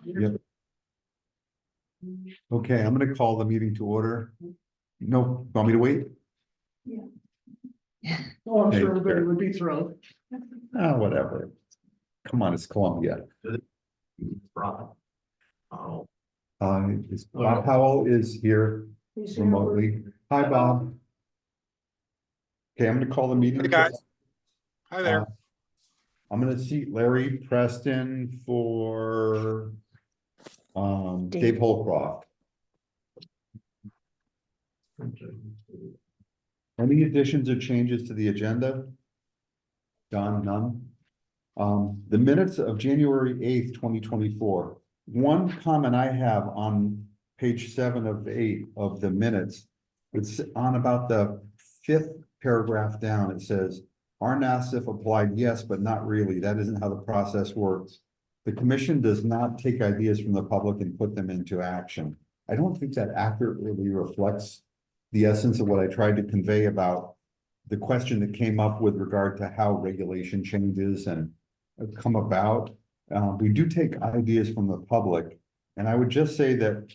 Yep. Okay, I'm gonna call the meeting to order. No, want me to wait? Oh, I'm Hey, sure everybody fair. would be thrilled. Ah, whatever. Come on, it's Columbia. Oh, Bob Howell is here He's here. remotely. Hi, Bob. Okay, I'm gonna call the meeting. Hey, guys. Hi Uh, there. I'm gonna seat Larry Preston for Dave Holcroft. Any additions or changes to the agenda? John, none? The minutes of January 8th, 2024. One comment I have on page 7 of 8 of the minutes. It's on about the 5th paragraph down. It says, RNASF applied, yes, but not really. That isn't how the process works. The commission does not take ideas from the public and put them into action. I don't think that accurately reflects the essence of what I tried to convey about the question that came up with regard to how regulation changes and come about. We do take ideas from the public, and I would just say that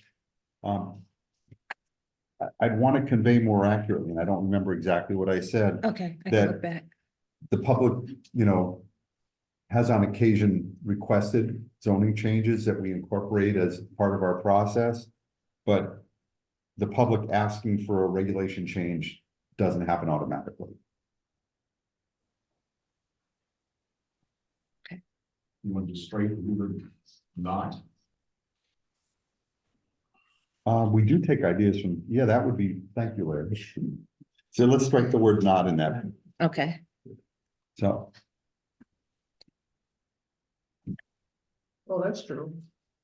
I'd want to convey more accurately, and I don't remember exactly what I said. Okay, I That- can look back. The public, has on occasion requested zoning changes that we incorporate as part of our process. But the public asking for a regulation change doesn't happen automatically. Okay. You want to straight not? We do take ideas from, yeah, that would be, thank you, Larry. So let's strike the word not in that, Okay, so, Oh, that's true.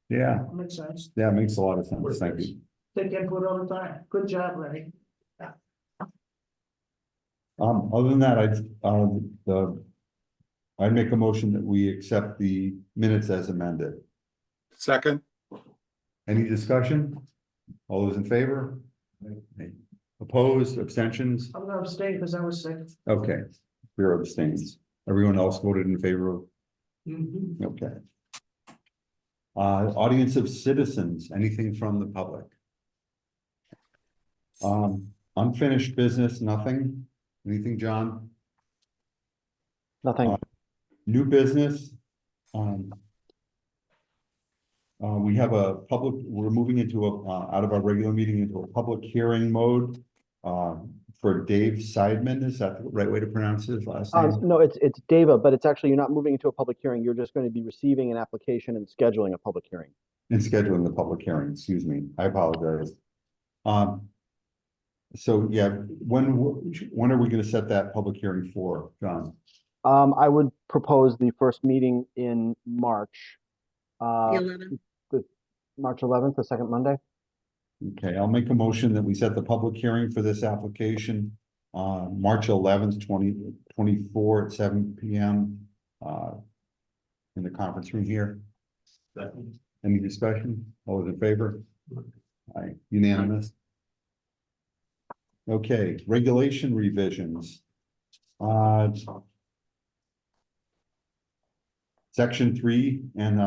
yeah, Makes sense. that makes a lot of sense, thank you. Take input all the time. Good job, Lenny. Other than that, I'd make a motion that we accept the minutes as amended. Second, Any discussion? All those in favor? Opposed, abstentions? I'm gonna abstain because I was sick. Okay, 0 abstains. Everyone else voted in favor of, Mhm. okay. Audience of citizens, anything from the public? Unfinished business, nothing? Anything, John? Nothing. New business? We have we're moving into out of our regular meeting into a public hearing mode. For Dave Seidman, is that the right way to pronounce his last name? No, it's Dava, but it's actually, you're not moving into a public hearing. You're just going to be receiving an application and scheduling a public hearing. And scheduling the public hearing, excuse me, I apologize. So yeah, when are we gonna set that public hearing for, John? I would propose the first meeting in March. the Uh, 11th. March 11th, the second Monday. Okay, I'll make a motion that we set the public hearing for this application, March 11th, 2024 at 7 PM. In the conference room here. Any discussion? All those in favor? Aye, unanimous. Okay, regulation revisions. Section 3 and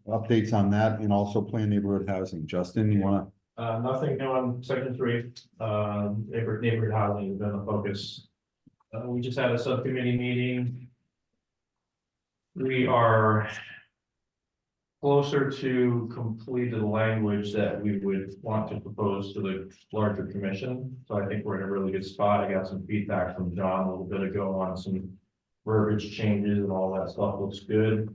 updates on that, and also planned neighborhood housing. Justin, you wanna? Nothing new on section 3, neighborhood housing has been a focus. We just had a subcommittee meeting. We are closer to completed language that we would want to propose to the larger commission. So I think we're in a really good spot. I got some feedback from John a little bit ago on some verbiage changes and all that stuff looks good.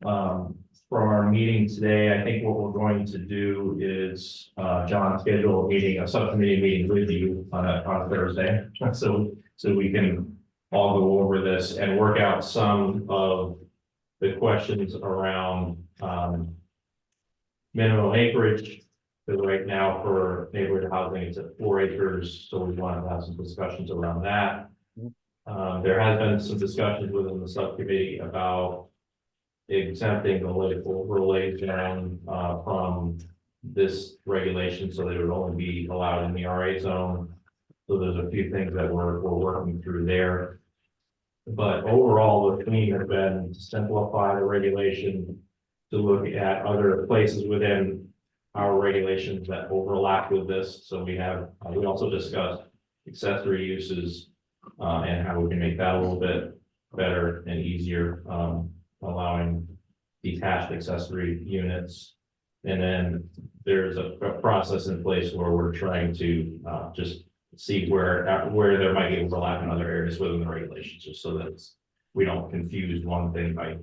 From our meeting today, I think what we're going to do is, John schedule a subcommittee meeting with you on Thursday. So we can all go over this and work out some of the questions around, minimum acreage. Because right now for neighborhood housing, it's at 4 acres. So we want to have some discussions around that. There has been some discussions within the subcommittee about exempting the overlay zone from this regulation, so they would only be allowed in the RA zone. So there's a few things that we're working through there. But overall, the theme has been to simplify the regulation, to look at other places within our regulations that overlap with this. So we have, we also discussed accessory uses, and how we can make that a little bit better and easier, allowing detached accessory units. And then there's a process in place where we're trying to just see where there might be overlap in other areas within the regulations, just so that we don't confuse one thing by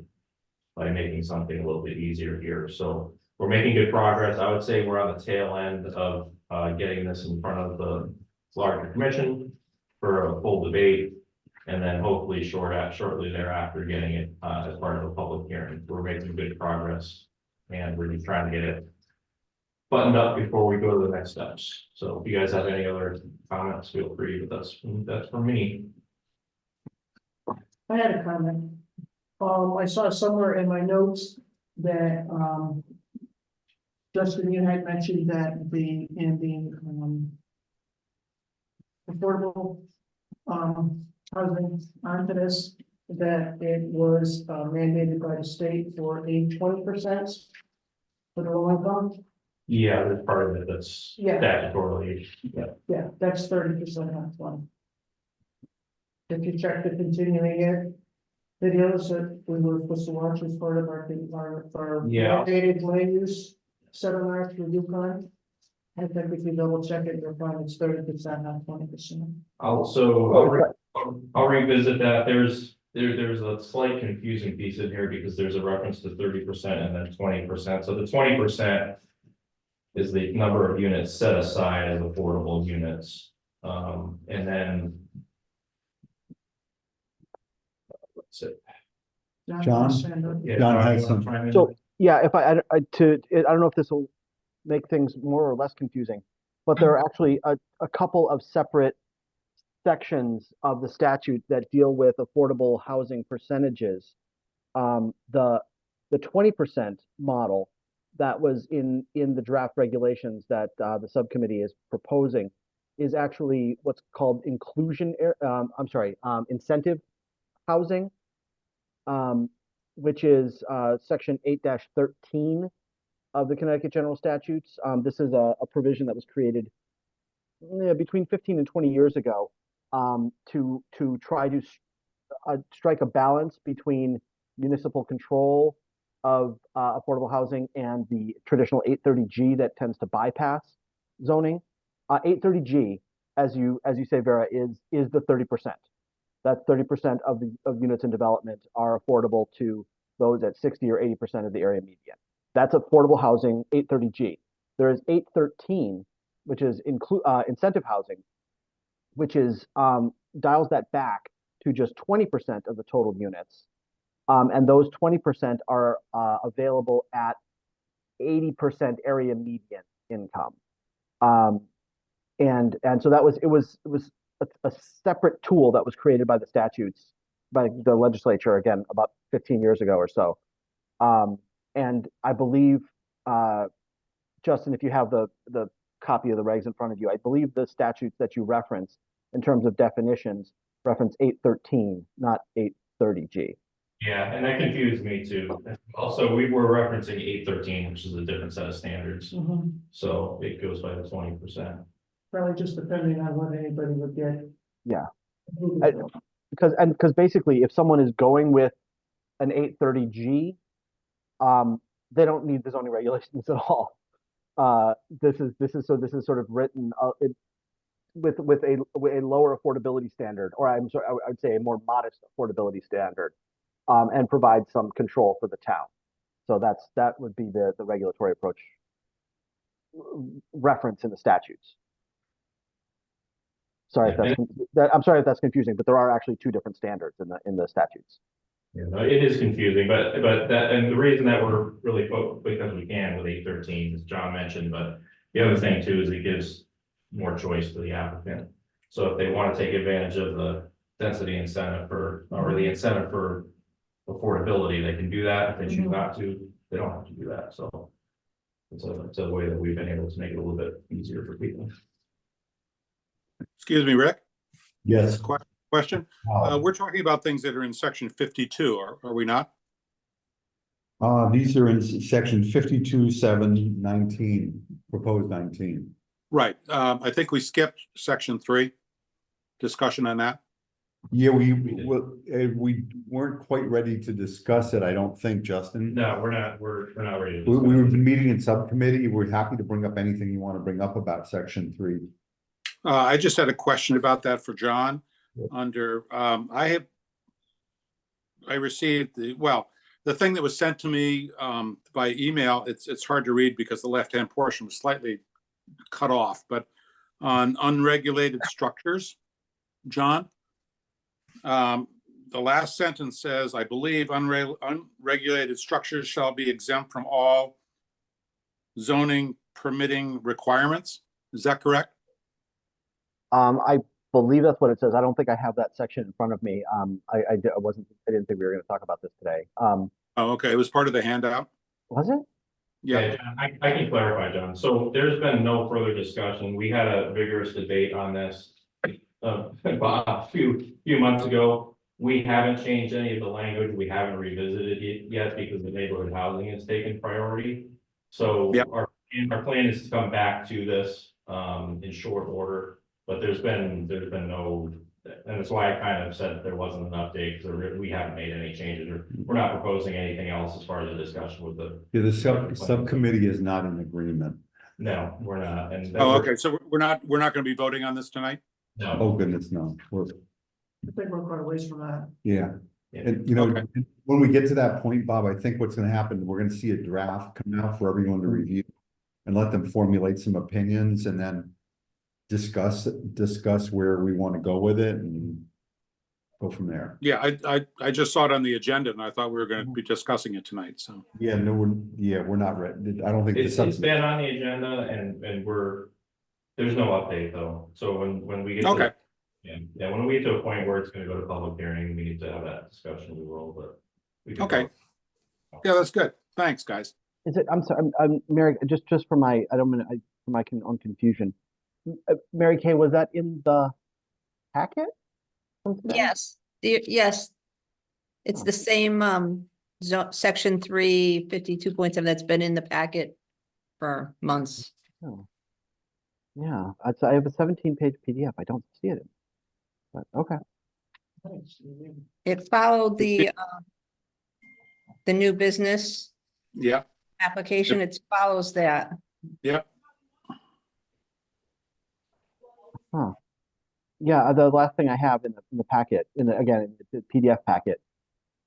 making something a little bit easier here. So we're making good progress. I would say we're on the tail end of getting this in front of the larger commission for a full debate, and then hopefully shortly thereafter getting it as part of a public hearing. We're making good progress, and we're just trying to get it buttoned up before we go to the next steps. So if you guys have any other comments, feel free, but that's for me. I had a comment. I saw somewhere in my notes that, Justin, you had mentioned that the affordable, housing onto this, that it was mandated by the state for a 20% for the low income. Yeah, there's part of it that's Yeah. statutorily. Yeah, that's 30% on one. If you check the continuing ed videos that we were supposed to watch as part of our Yeah. mandated land use seminar through UConn. I think if you double check it, you'll find it's 30%, not 20%. I'll revisit that. There's a slight confusing piece in here because there's a reference to 30% and then 20%. So the 20% is the number of units set aside as affordable units. And then let's see. John? Yeah, John John, has you wanna some- chime in? So, yeah, if I don't know if this will make things more or less confusing, but there are actually a couple of separate sections of the statute that deal with affordable housing percentages. The 20% model that was in the draft regulations that the subcommittee is proposing is actually what's called incentive housing, which is section 8-13 of the Connecticut General Statutes. This is a provision that was created between 15 and 20 years ago to try to strike a balance between municipal control of affordable housing and the traditional 830G that tends to bypass zoning. 830G, as you say, Vera, is the 30%. That's 30% of units in development are affordable to those at 60 or 80% of the area median. That's affordable housing, 830G. There is 813, which is incentive housing, which is dials that back to just 20% of the total units. And those 20% are available at 80% area median income. And so it was a separate tool that was created by the statutes, by the legislature, again, about 15 years ago or so. And I believe, Justin, if you have the copy of the regs in front of you, I believe the statutes that you reference in terms of definitions reference 813, not 830G. Yeah, and that confused me too. Also, we were referencing 813, which is a different set of standards. So it goes by the 20%. Probably just depending on what anybody would get. Yeah. Because basically, if someone is going with an 830G, they don't need the zoning regulations at all. This is sort of written with a lower affordability standard, or I'm sorry, I would say a more modest affordability standard, and provide some control for the town. So that would be the regulatory approach reference in the statutes. Sorry I'm sorry if that's confusing, but there are actually two different standards in the statutes. Yeah, no, it is confusing, but that, and the reason that we're really because we can with 813, as John mentioned, but the other thing too is it gives more choice to the applicant. So if they want to take advantage of the density incentive or the incentive for affordability, they can do that. If they choose not to, they don't have to do that. So it's a way that we've been able to make it a little bit easier for people. Excuse me, Rick, Yes. question. We're talking about things that are in section 52, are we not? These are in section 52(7)(19), proposed 19. Right, I think we skipped section 3. Discussion on that. Yeah, did. we weren't quite ready to discuss it, I don't think, Justin. No, we're not ready to. We've discuss it. been meeting in subcommittee. We're happy to bring up anything you want to bring up about section 3. I just had a question about that for John. Yep. Under, I received the thing that was sent to me by email. It's hard to read because the left-hand portion was slightly cut off, but on unregulated structures, John, the last sentence says, I believe unregulated structures shall be exempt from all zoning permitting requirements. Is that correct? I believe that's what it says. I don't think I have that section in front of me. I didn't think we were going to talk about this today. Oh, okay. It was part of the handout. Was it? Yeah. John, I can clarify, John. So there's been no further discussion. We had a vigorous debate on this about a few months ago. We haven't changed any of the language. We haven't revisited it yet because the neighborhood housing has taken priority. So Yep. our plan is to come back to this in short order, but there's been no, and that's why I kind of said there wasn't an update, because we haven't made any changes, or we're not proposing anything else as far as the discussion with the. Yeah, the subcommittee is not in agreement. No, we're not. And Oh, okay. So we're not going to be voting on this tonight? No. Oh, goodness, no. I think we're quite a ways from that. Yeah. Yeah. And, you know, Okay. when we get to that point, Bob, I think what's going to happen, we're going to see a draft come out for everyone to review and let them formulate some opinions and then discuss where we want to go with it and go from there. Yeah, I just saw it on the agenda and I thought we were going to be discussing it tonight. So, Yeah, no, we're not ready. I don't think. It's been on the agenda and there's no update though. So when we get to. okay. Yeah, when we get to a point where it's gonna go to public hearing, we need to have that discussion, we will, but. we can Okay. vote. Yeah, that's good. Thanks, guys. Is it? I'm sorry. Mary. Just for my. I don't mean. For my own confusion. Mary Kay, was that in the packet? from today? Yes, yes. It's the same, section 352.7 that's been in the packet for months. Oh. Yeah, I have a 17-page PDF. I don't see it. But okay. Thanks. It followed the new business Yeah, application. It follows that. yeah. Huh. Yeah, the last thing I have in the packet, again, the PDF packet,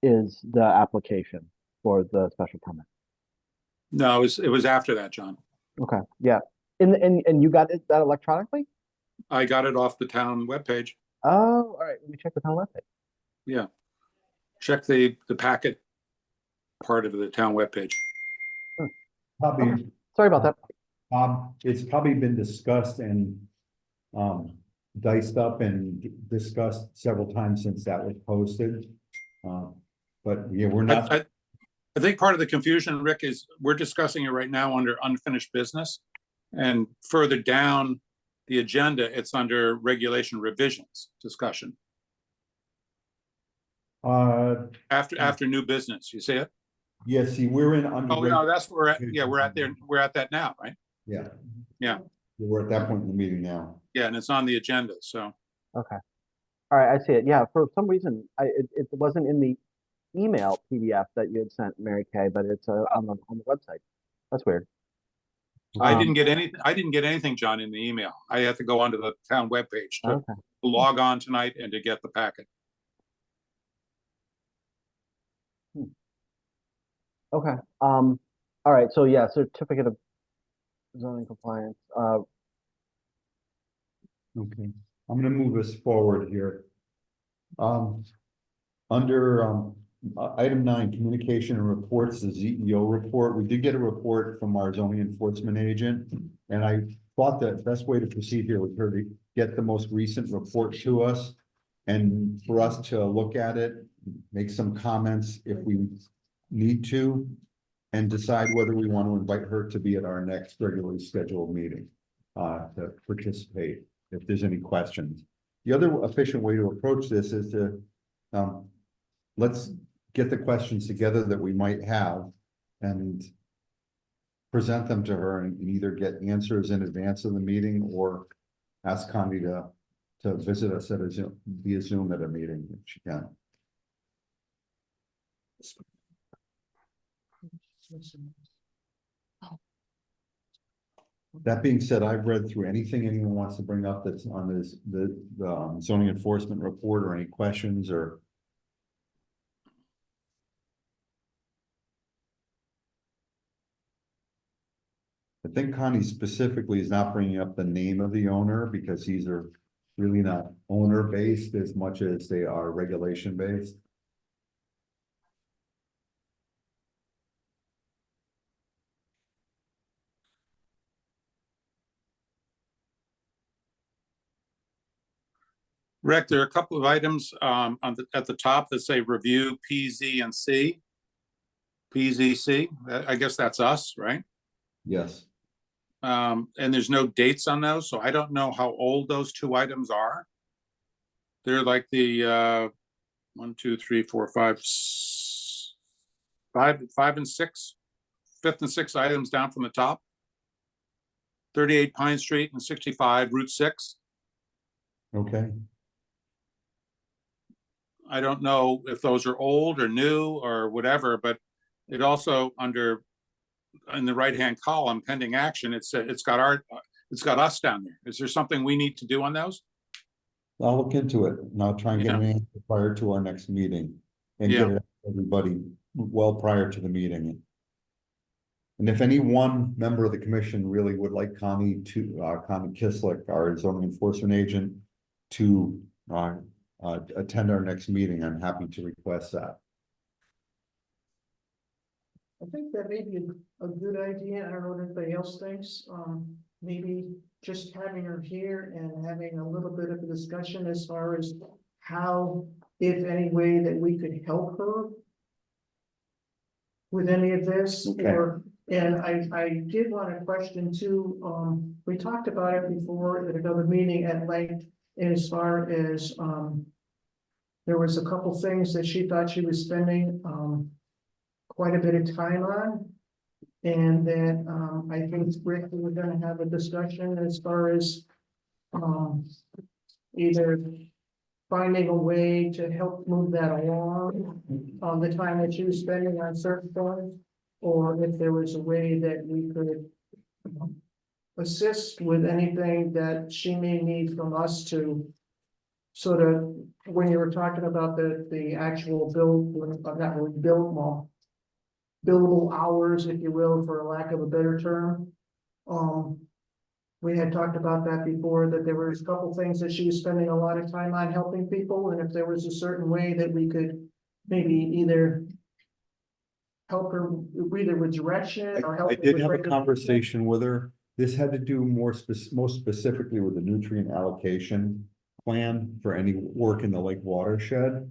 is the application for the special permit. No, it was after that, John. Okay, yeah. And you got that electronically? I got it off the town webpage. Oh, all right. Let me check the town website. Yeah. Check the packet part of the town webpage. Probably, Sorry about that. it's probably been discussed and diced up and discussed several times since that was posted. But yeah, we're not. I think part of the confusion, Rick, is we're discussing it right now under unfinished business. And further down the agenda, it's under regulation revisions discussion. After new business, you see it? Yeah, see, we're in under. Oh, no, that's where we're at. Yeah, we're at there. We're at that now, right? Yeah. Yeah. We're at that point in the meeting now. Yeah, and it's on the agenda, so. Okay. All right, I see it. Yeah, for some reason, it wasn't in the email PDF that you had sent, Mary Kay, but it's on the website. That's weird. I didn't get anything, John, in the email. I had to go onto the town webpage to Okay. log on tonight and to get the packet. Okay. All right. So yeah, certificate of zoning compliance. Okay, I'm gonna move us forward here. Under item 9, communication and reports, the ZEO report, we did get a report from our zoning enforcement agent. And I thought that best way to proceed here was her to get the most recent report to us. And for us to look at it, make some comments if we need to. And decide whether we want to invite her to be at our next regularly scheduled meeting. To participate if there's any questions. The other efficient way to approach this is to let's get the questions together that we might have and present them to her and either get answers in advance of the meeting or ask Connie to visit us at a Zoom, via Zoom at a meeting if she can. That being said, I've read through anything anyone wants to bring up that's on this, the zoning enforcement report, or any questions, or. I think Connie specifically is not bringing up the name of the owner because these are really not owner based as much as they are regulation based. Rick, there are a couple of items at the top that say review PZ and C. PZC, I guess that's us, right? Yes. And there's no dates on those, so I don't know how old those two items are. They're like the 1, 2, 3, 4, 5, 5 and 6, 5th and 6th items down from the top. 38 Pine Street and 65 Route 6. Okay. I don't know if those are old or new or whatever, but it also in the right-hand column, pending action, it's got us down there. Is there something we need to do on those? I'll look into it and I'll try and get an answer prior to our next meeting and get it out to everybody well prior to the meeting. And if any one member of the commission really would like Connie Kislik, our zoning enforcement agent, to attend our next meeting, I'm happy to request that. I think that may be a good idea. I don't know what anybody else thinks. Maybe just having her here and having a little bit of a discussion as far as how, if any way that we could help her with any of this. Okay. And I did want to question too, we talked about it before at another meeting at length, as far as, there was a couple things that she thought she was spending, quite a bit of time on. And that, I think, Rick, we were gonna have a discussion as far as, either finding a way to help move that along, the time that she was spending on certain things, or if there was a way that we could assist with anything that she may need from us to sort of, when you were talking about the actual not really billable hours, if you will, for a lack of a better term. We had talked about that before, that there was a couple things that she was spending a lot of time on helping people, and if there was a certain way that we could maybe either help her either with direction or help. I her did with have a regular- conversation with her. This had to do most specifically with the nutrient allocation plan for any work in the lake watershed.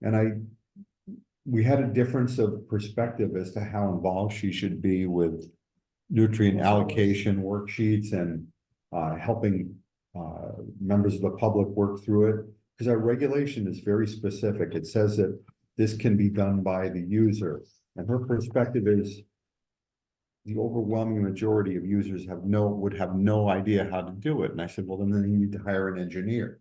And we had a difference of perspective as to how involved she should be with nutrient allocation worksheets and helping members of the public work through it. Because our regulation is very specific. It says that this can be done by the user. And her perspective is the overwhelming majority of users would have no idea how to do it. And I said, well, then you need to hire an engineer.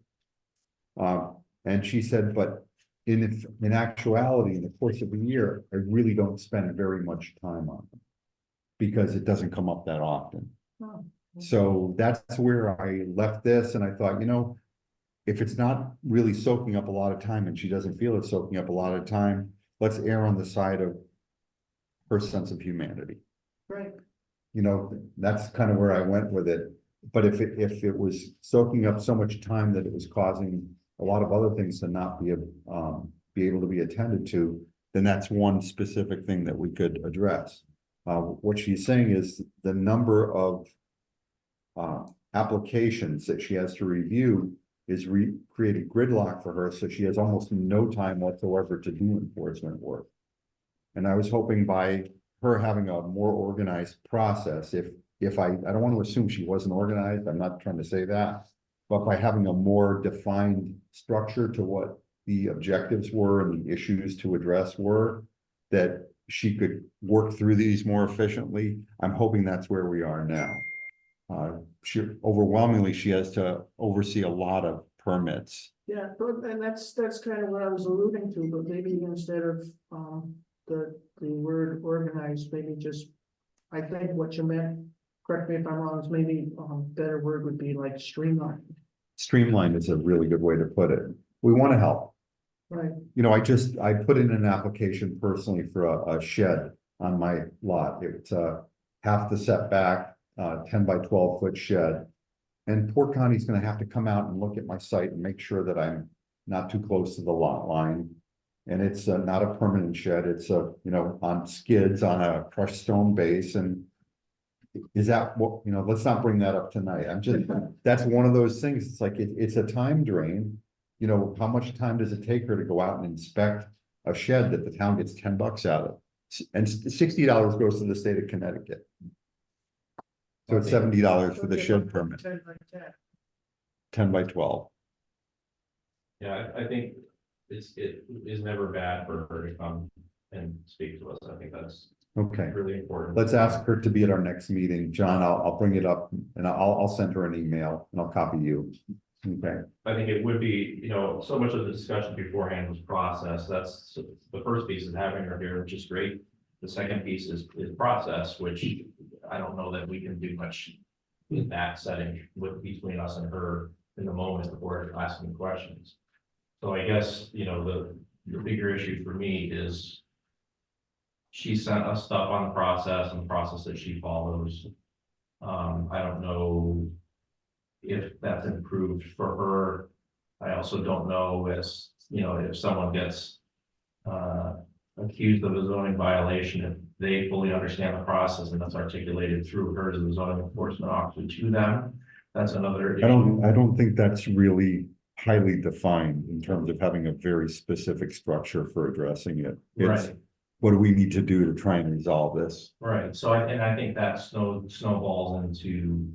And she said, but in actuality, in the course of a year, I really don't spend very much time on it because it doesn't come up that often. Oh, So that's where I left this. And I thought, if it's not really soaking up a lot of time and she doesn't feel it's soaking up a lot of time, let's err on the side of her sense of humanity. Right. That's kind of where I went with it. But if it was soaking up so much time that it was causing a lot of other things to not be able to be attended to, then that's one specific thing that we could address. What she's saying is the number of applications that she has to review is creating gridlock for her, so she has almost no time whatsoever to do enforcement work. And I was hoping by her having a more organized process, if I don't want to assume she wasn't organized, I'm not trying to say that, but by having a more defined structure to what the objectives were and the issues to address were, that she could work through these more efficiently. I'm hoping that's where we are now. She overwhelmingly, she has to oversee a lot of permits. Yeah, but, and that's kind of what I was alluding to, but maybe instead of, the word organized, maybe just, I think what you meant, correct me if I'm wrong, is maybe, better word would be like streamline. Streamlined is a really good way to put it. We want to help. Right, You know, I put in an application personally for a shed on my lot. It's half the setback, 10 by 12 foot shed. And Port County's gonna have to come out and look at my site and make sure that I'm not too close to the lot line. And it's not a permanent shed, it's on skids on a crushed stone base. And is that what, let's not bring that up tonight. That's one of those things. It's like, it's a time drain. How much time does it take her to go out and inspect a shed that the town gets $10 out of? And $60 goes to the state of Connecticut. So it's $70 for the shed permit, 10 by 10. 10 by 12. Yeah, I think it is never bad for her to come and speak to us. I think that's Okay, really important. let's ask her to be at our next meeting. John, I'll bring it up and I'll send her an email and I'll copy you. Okay, I think it would be, so much of the discussion beforehand was process. That's the first piece is having her here, which is great. The second piece is process, which I don't know that we can do much in that setting between us and her in the moment before asking questions. So I guess, the bigger issue for me is she sent us stuff on the process and the process that she follows. I don't know if that's improved for her. I also don't know if someone gets accused of a zoning violation, if they fully understand the process and that's articulated through her as the zoning enforcement officer to them. That's another issue. I don't think that's really highly defined in terms of having a very specific structure for addressing it. It's, Right. what do we need to do to try and resolve this? Right, so I think that snowballs into,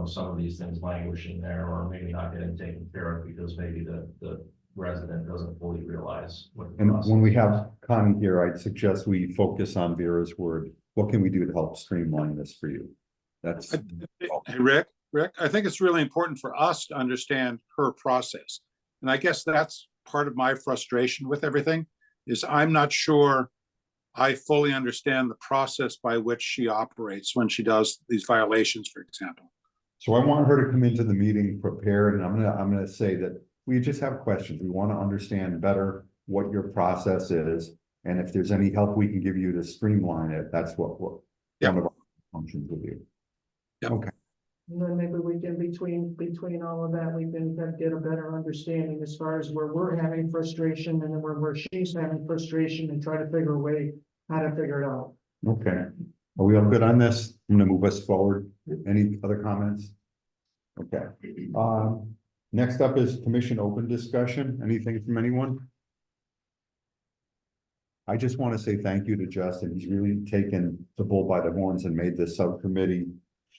some of these things languishing there, or maybe not getting taken care of because maybe the resident doesn't fully realize what the And process when we is. have Connie here, I'd suggest we focus on Vera's word. What can we do to help streamline this for you? That's, Hey, Rick, I think it's really important for us to understand her process. And I guess that's part of my frustration with everything, is I'm not sure I fully understand the process by which she operates when she does these violations, for example. so I want her to come into the meeting prepared, and I'm gonna say that we just have questions. We want to understand better what your process is. And if there's any help we can give you to streamline it, that's what one of our functions will be. Yep. Okay, And then maybe we can, between all of that, we can get a better understanding as far as where we're having frustration and then where she's having frustration and try to figure a way how to figure it out. okay. Are we all good on this? I'm gonna move us forward. Any other comments? Okay. Next up is commission open discussion. Anything from anyone? I just want to say thank you to Justin. He's really taken the bull by the horns and made this subcommittee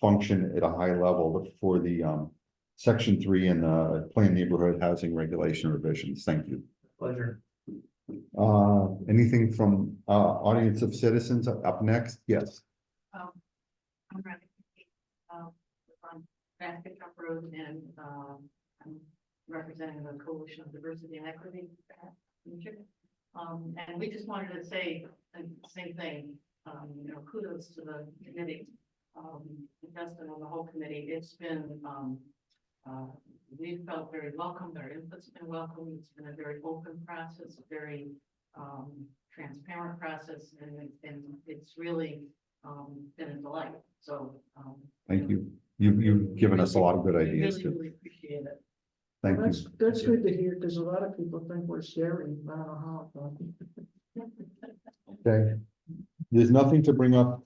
function at a high level for the section 3 and the planned neighborhood housing regulation revisions. Thank you. Pleasure. Anything from audience of citizens up next? Yes. I'm ready. On Basket Trump Road and I'm representing the Coalition of Diversity and Equity. And we just wanted to say the same thing, kudos to the committee, Justin and the whole committee. It's been, we've felt very welcome. Their input's been welcome. It's been a very open process, a very transparent process, and it's really been a delight. So Thank you. You've given us a lot of good ideas really, too. really appreciate it. Thank you. That's good to hear, because a lot of people think we're scary. I don't know how. Okay. There's nothing to bring up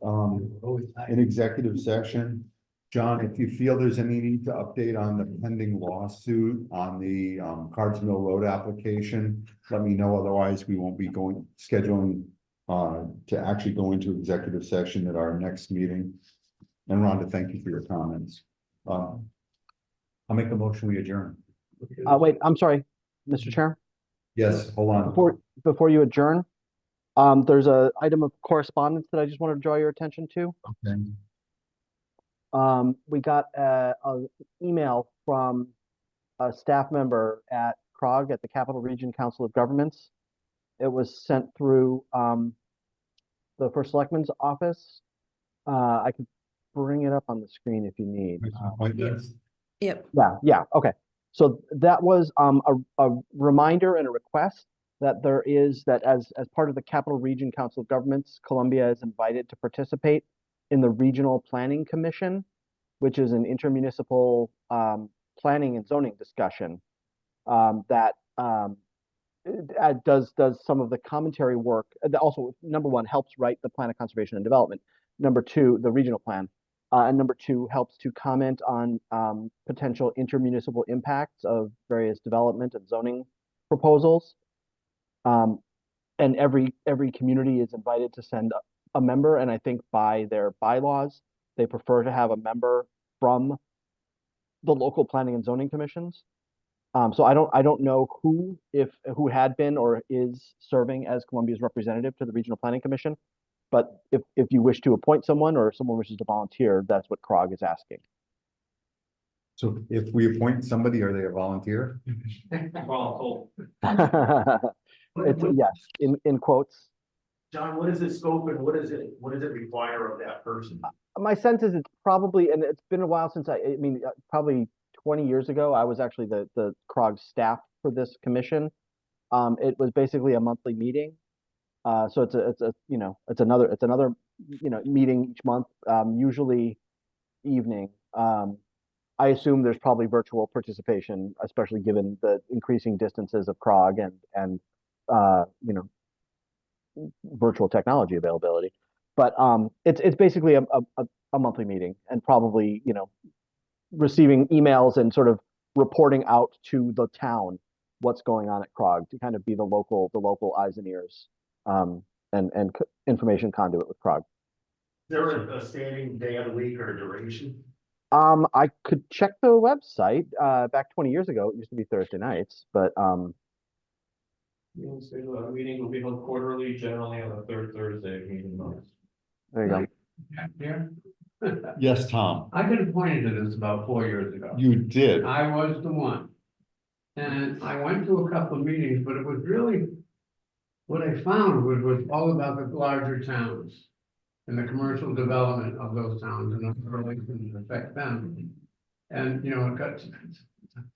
in executive session. John, if you feel there's any need to update on the pending lawsuit on the Cards Mill Road application, let me know. Otherwise, we won't be scheduling to actually go into executive session at our next meeting. And Rhonda, thank you for your comments. I'll make a motion, we adjourn. Wait, I'm sorry, Mr. Chair. Yes, hold on. Before you adjourn, There's a item of correspondence that I just wanted to draw your attention to. Okay. We got a email from a staff member at CROG at the Capital Region Council of Governments. It was sent through the First Selectman's office. I can bring it up on the screen if you need. Appointments. Yep. Yeah, okay. So that was a reminder and a request that there is that as part of the Capital Region Council of Governments, Columbia is invited to participate in the Regional Planning Commission, which is an intermunicipal planning and zoning discussion that does some of the commentary work. That also, number one, helps write the plan of conservation and development. Number two, the regional plan. And number two, helps to comment on potential intermunicipal impacts of various development and zoning proposals. And every community is invited to send a member, and I think by their bylaws, they prefer to have a member from the local planning and zoning commissions. So I don't know who had been or is serving as Columbia's representative to the Regional Planning Commission, but if you wish to appoint someone or someone wishes to volunteer, that's what CROG is asking. So if we appoint somebody, are they a volunteer? Well, It's yes, in quotes. John, what is the scope and what does it require of that person? My sense is it's probably, and it's been a while since I mean, probably 20 years ago, I was actually the CROG staff for this commission. It was basically a monthly meeting. So it's another meeting each month, usually evening. I assume there's probably virtual participation, especially given the increasing distances of CROG and virtual technology availability. But it's basically a monthly meeting, and probably receiving emails and sort of reporting out to the town what's going on at CROG to kind of be the local eyes and ears and information conduit with CROG. Is there a standing day of the week or a duration? I could check the website. Back 20 years ago, it used to be Thursday nights, but the meeting will be held quarterly, generally on the third Thursday of meeting months. there you go. Yeah, Yes, Tom, I got appointed to this about 4 years ago. you did. I was the one. And I went to a couple of meetings, but it was really, what I found was all about the larger towns and the commercial development of those towns and the relations that affect them. And, it got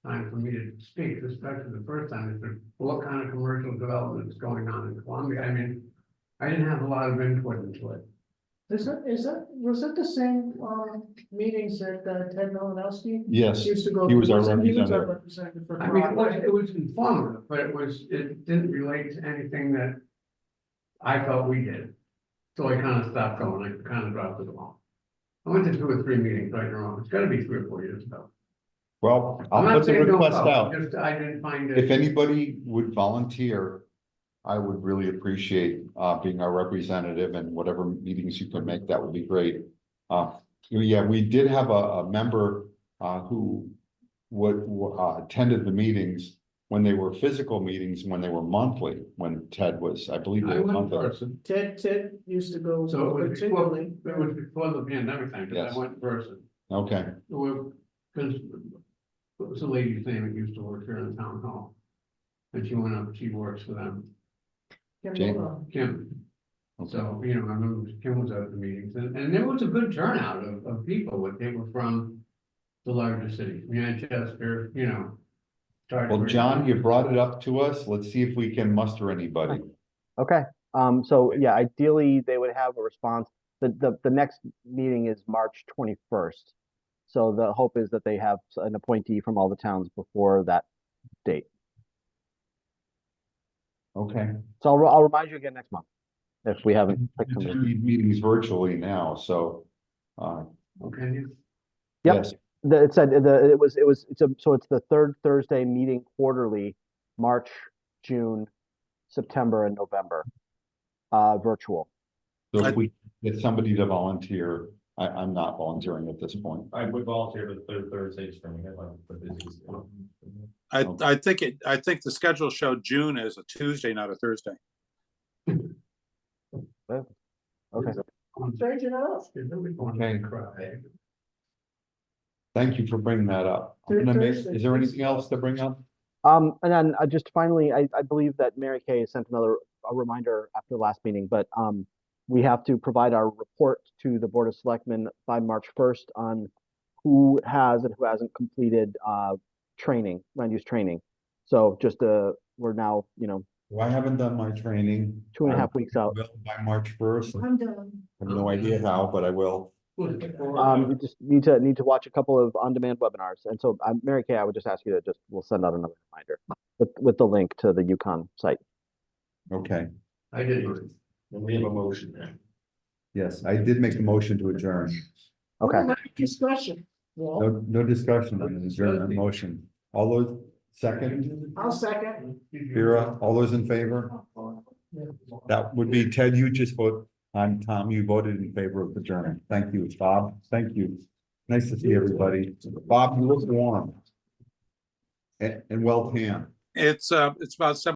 time for me to speak, especially the first time, I said, what kind of commercial development is going on in Columbia? I mean, I didn't have a lot of input into it. Was it the same, meetings that Ted Malinowski Yes, used to go? he was to? our He was our representative. representative for I mean, CROG. it was informative, but it didn't relate to anything that I felt we did. So I kind of stopped going, I kind of dropped it along. I went to 2 or 3 meetings, right or wrong, it's gotta be 3 or 4 years ago. Well, I'm I'll not put the saying don't request go, out. just I didn't find If it. anybody would volunteer, I would really appreciate being our representative, and whatever meetings you can make, that would be great. Yeah, we did have a member who attended the meetings when they were physical meetings, when they were monthly, when Ted was, I believe. I they were went in monthly. person, Ted used to go so it was before, continually. it was before the pandemic time, because Yes. I went in person. Okay, Because what was the lady's name that used to work here in the town hall? And she went up, she works for them, Jane. Kim. okay. So, I remember Kim was at the meetings, and there was a good turnout of people, but they were from the larger cities, Manchester, Well, John, you brought it up to us. Let's see if we can muster anybody. Okay. So yeah, ideally they would have a response. The next meeting is March 21st. So the hope is that they have an appointee from all the towns before that date. Okay. So I'll remind you again next month if we haven't picked We do somebody. need meetings virtually now, so. Okay, Yep. Yes, It's the third Thursday meeting quarterly, March, June, September, and November, virtual. so if we get somebody to volunteer, I'm not volunteering at this point. I would volunteer the third Thursdays for me. I think the schedule showed June as a Tuesday, not a Thursday. Okay. Change it up. Okay. Thank you for bringing that up. Is there anything else to bring up? And then just finally, I believe that Mary Kay sent a reminder after the last meeting, but we have to provide our report to the Board of Selectmen by March 1st on who has and who hasn't completed training, land use training. So just we're now, Well, I haven't done my training. 2.5 weeks out. Will by March 1st. I I'm done. have no idea how, but I will. You just need to watch a couple of on-demand webinars. And so Mary Kay, I would just ask you to we'll send out another reminder with the link to the Yukon site. Okay, I did. And we have a motion there. yes, I did make a motion to adjourn. Okay. Discussion. Well, No discussion on the adjournment motion. All those second, I'll second. Vera, all those in favor? That would be Ted, you just vote. I'm Tom, you voted in favor of adjournment. Thank you, Bob. Thank you. Nice to see everybody. Bob, you look warm. And well tanned. It's about 7